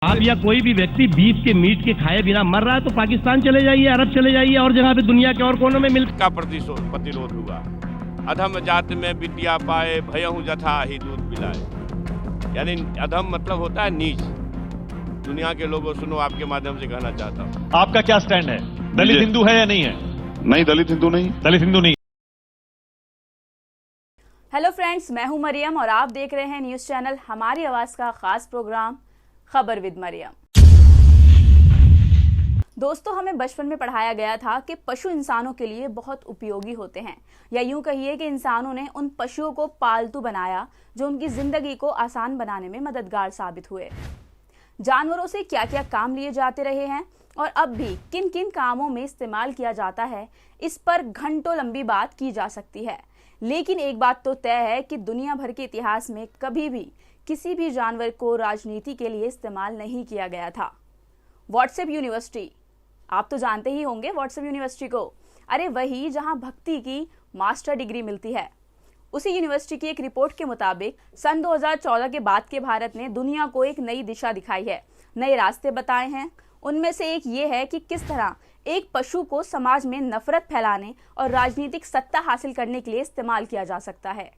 आप या कोई भी व्यक्ति बीफ के मीट के खाए बिना मर रहा है तो पाकिस्तान चले जाइए, अरब चले जाइए और जगह पे दुनिया के और कोनों में का प्रतिरोध हुआ। अधम जात में विद्या पाए, भयहु जथा ही दूध पिलाए। यानी अधम मतलब होता है नीच। दुनिया के लोगों सुनो, आपके माध्यम से कहना चाहता हूँ। आपका क्या स्टैंड है? दलित हिंदू है या नहीं है? नहीं, दलित हिंदू नहीं। दलित हिंदू नहीं। हेलो फ्रेंड्स, मैं हूं मरियम और आप देख रहे हैं न्यूज चैनल हमारी आवाज का खास प्रोग्राम खबर विद मरियम। दोस्तों, हमें बचपन में पढ़ाया गया था कि पशु इंसानों के लिए बहुत उपयोगी होते हैं, या यूं कहिए कि इंसानों ने उन पशुओं को पालतू बनाया जो उनकी जिंदगी को आसान बनाने में मददगार साबित हुए। जानवरों से क्या क्या काम लिए जाते रहे हैं और अब भी किन किन कामों में इस्तेमाल किया जाता है, इस पर घंटों लंबी बात की जा सकती है। लेकिन एक बात तो तय है कि दुनिया भर के इतिहास में कभी भी किसी भी जानवर को राजनीति के लिए इस्तेमाल नहीं किया गया था। व्हाट्सएप यूनिवर्सिटी, आप तो जानते ही होंगे व्हाट्सएप यूनिवर्सिटी को। अरे वही जहां भक्ति की मास्टर डिग्री मिलती है। उसी यूनिवर्सिटी की एक रिपोर्ट के मुताबिक सन 2014 के बाद के भारत ने दुनिया को एक नई दिशा दिखाई है, नए रास्ते बताए हैं। उनमें से एक ये है कि किस तरह एक पशु को समाज में नफरत फैलाने और राजनीतिक सत्ता हासिल करने के लिए इस्तेमाल किया जा सकता है।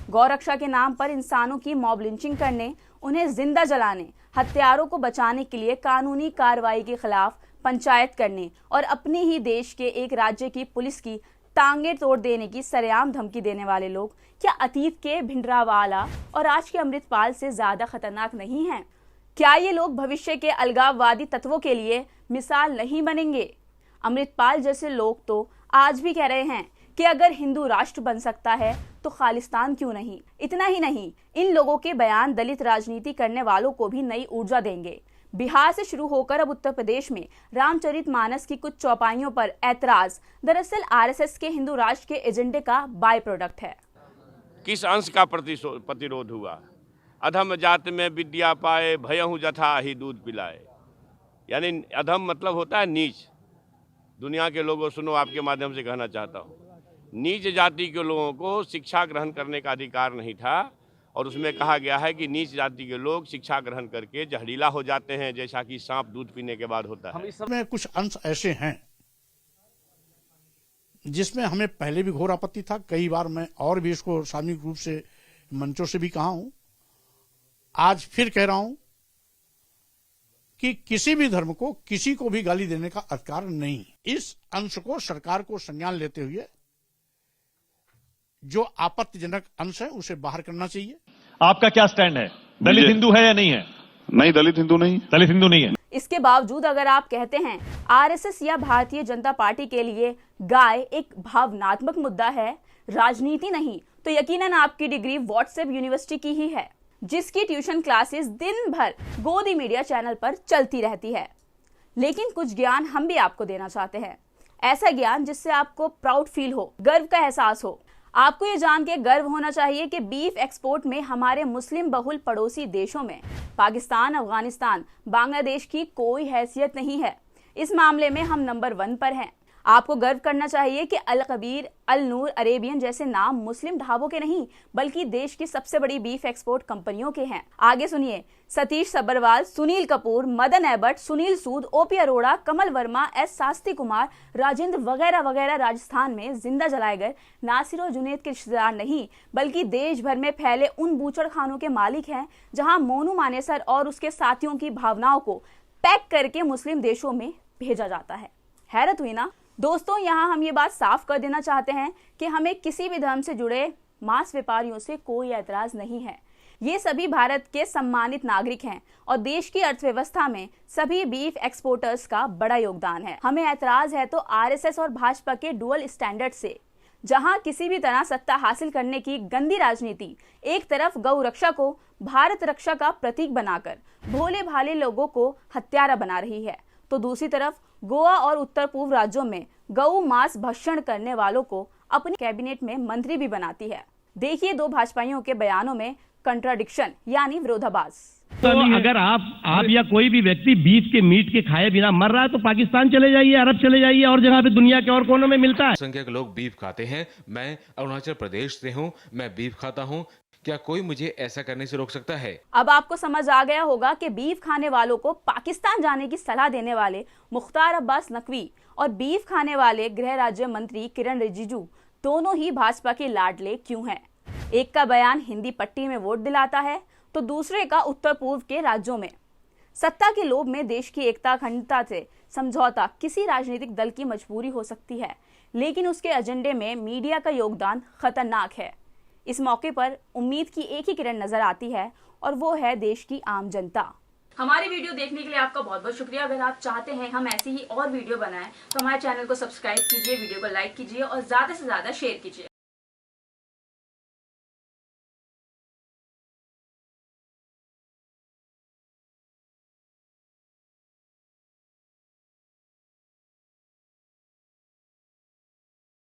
गौरक्षा के नाम पर इंसानों की मॉब लिंचिंग करने, उन्हें जिंदा जलाने, हत्यारों को बचाने के लिए कानूनी कार्रवाई के खिलाफ पंचायत करने और अपने ही देश के एक राज्य की पुलिस की टांगे तोड़ देने की सरेआम धमकी देने वाले लोग क्या अतीत के भिंडरावाला और आज के अमृतपाल से ज्यादा खतरनाक नहीं हैं? क्या ये लोग भविष्य के अलगाववादी तत्वों के लिए मिसाल नहीं बनेंगे? अमृतपाल जैसे लोग तो आज भी कह रहे हैं कि अगर हिंदू राष्ट्र बन सकता है तो खालिस्तान क्यों नहीं। इतना ही नहीं, इन लोगों के बयान दलित राजनीति करने वालों को भी नई ऊर्जा देंगे। बिहार से शुरू होकर अब उत्तर प्रदेश में रामचरितमानस की कुछ चौपाइयों पर ऐतराज दरअसल आरएसएस के हिंदू राष्ट्र के एजेंडे का बाय प्रोडक्ट है। किस अंश का प्रतिरोध हुआ? अधम जात में विद्या पाए, भयहु जथा ही दूध पिलाए। यानी अधम मतलब होता है नीच। दुनिया के लोगों सुनो, आपके माध्यम से कहना चाहता हूँ। नीच जाति के लोगों को शिक्षा ग्रहण करने का अधिकार नहीं था, और उसमें कहा गया है कि नीच जाति के लोग शिक्षा ग्रहण करके जहरीला हो जाते हैं, जैसा कि सांप दूध पीने के बाद होता है। इसमें कुछ अंश ऐसे हैं जिसमें हमें पहले भी घोर आपत्ति था। कई बार मैं और भी इसको सार्वजनिक रूप से मंचों से भी कहा हूं, आज फिर कह रहा हूं कि किसी भी धर्म को किसी को भी गाली देने का अधिकार नहीं। इस अंश को सरकार को संज्ञान लेते हुए जो आपत्तिजनक अंश है उसे बाहर करना चाहिए। आपका क्या स्टैंड है? दलित हिंदू है या नहीं है? नहीं, दलित हिंदू नहीं। दलित हिंदू नहीं है। इसके बावजूद अगर आप कहते हैं आरएसएस या भारतीय जनता पार्टी के लिए गाय एक भावनात्मक मुद्दा है, राजनीति नहीं, तो यकीनन आपकी डिग्री व्हाट्सएप यूनिवर्सिटी की ही है, जिसकी ट्यूशन क्लासेस दिन भर गोदी मीडिया चैनल पर चलती रहती है। लेकिन कुछ ज्ञान हम भी आपको देना चाहते हैं, ऐसा ज्ञान जिससे आपको प्राउड फील हो, गर्व का एहसास हो। आपको ये जान के गर्व होना चाहिए कि बीफ एक्सपोर्ट में हमारे मुस्लिम बहुल पड़ोसी देशों में पाकिस्तान, अफगानिस्तान, बांग्लादेश की कोई हैसियत नहीं है। इस मामले में हम नंबर 1 पर हैं। आपको गर्व करना चाहिए कि अल कबीर, अल नूर, अरेबियन जैसे नाम मुस्लिम ढाबों के नहीं बल्कि देश की सबसे बड़ी बीफ एक्सपोर्ट कंपनियों के हैं। आगे सुनिए, सतीश सबरवाल, सुनील कपूर, मदन एबट, सुनील सूद, ओपी अरोड़ा, कमल वर्मा, एस शास्त्री कुमार, राजेंद्र वगैरह वगैरह राजस्थान में जिंदा जलाए गए नासिर और जुनैद के रिश्तेदार नहीं बल्कि देश भर में फैले उन बूचड़ खानों के मालिक हैं जहां मोनू मानेसर और उसके साथियों की भावनाओं को पैक करके मुस्लिम देशों में भेजा जाता है। हैरत हुई ना दोस्तों? यहाँ हम ये बात साफ कर देना चाहते हैं कि हमें किसी भी धर्म से जुड़े मांस व्यापारियों से कोई ऐतराज नहीं है। ये सभी भारत के सम्मानित नागरिक हैं और देश की अर्थव्यवस्था में सभी बीफ एक्सपोर्टर्स का बड़ा योगदान है। हमें ऐतराज है तो आरएसएस और भाजपा के डुअल स्टैंडर्ड से, जहां किसी भी तरह सत्ता हासिल करने की गंदी राजनीति एक तरफ गौ रक्षा को भारत रक्षा का प्रतीक बनाकर भोले भाले लोगों को हत्यारा बना रही है, तो दूसरी तरफ गोवा और उत्तर पूर्व राज्यों में गौ मांस भक्षण करने वालों को अपने कैबिनेट में मंत्री भी बनाती है। देखिए दो भाजपाइयों के बयानों में कंट्राडिक्शन यानी विरोधाभास। तो अगर आप या कोई भी व्यक्ति बीफ के मीट के खाए बिना मर रहा है तो पाकिस्तान चले जाइए, अरब चले जाइए और जगह पे दुनिया के और कोनों में मिलता है। संख्यक लोग बीफ खाते हैं। मैं अरुणाचल प्रदेश से हूँ, मैं बीफ खाता हूँ। क्या कोई मुझे ऐसा करने से रोक सकता है? अब आपको समझ आ गया होगा कि बीफ खाने वालों को पाकिस्तान जाने की सलाह देने वाले मुख्तार अब्बास नकवी और बीफ खाने वाले गृह राज्य मंत्री किरण रिजिजू दोनों ही भाजपा के लाडले क्यों हैं। एक का बयान हिंदी पट्टी में वोट दिलाता है तो दूसरे का उत्तर पूर्व के राज्यों में। सत्ता के लोभ में देश की एकता अखंडता से समझौता किसी राजनीतिक दल की मजबूरी हो सकती है, लेकिन उसके एजेंडे में मीडिया का योगदान खतरनाक है। इस मौके पर उम्मीद की एक ही किरण नजर आती है और वो है देश की आम जनता। हमारी वीडियो देखने के लिए आपका बहुत बहुत शुक्रिया। अगर आप चाहते हैं हम ऐसी ही और वीडियो बनाएं तो हमारे चैनल को सब्सक्राइब कीजिए, वीडियो को लाइक कीजिए और ज्यादा से ज्यादा शेयर कीजिए।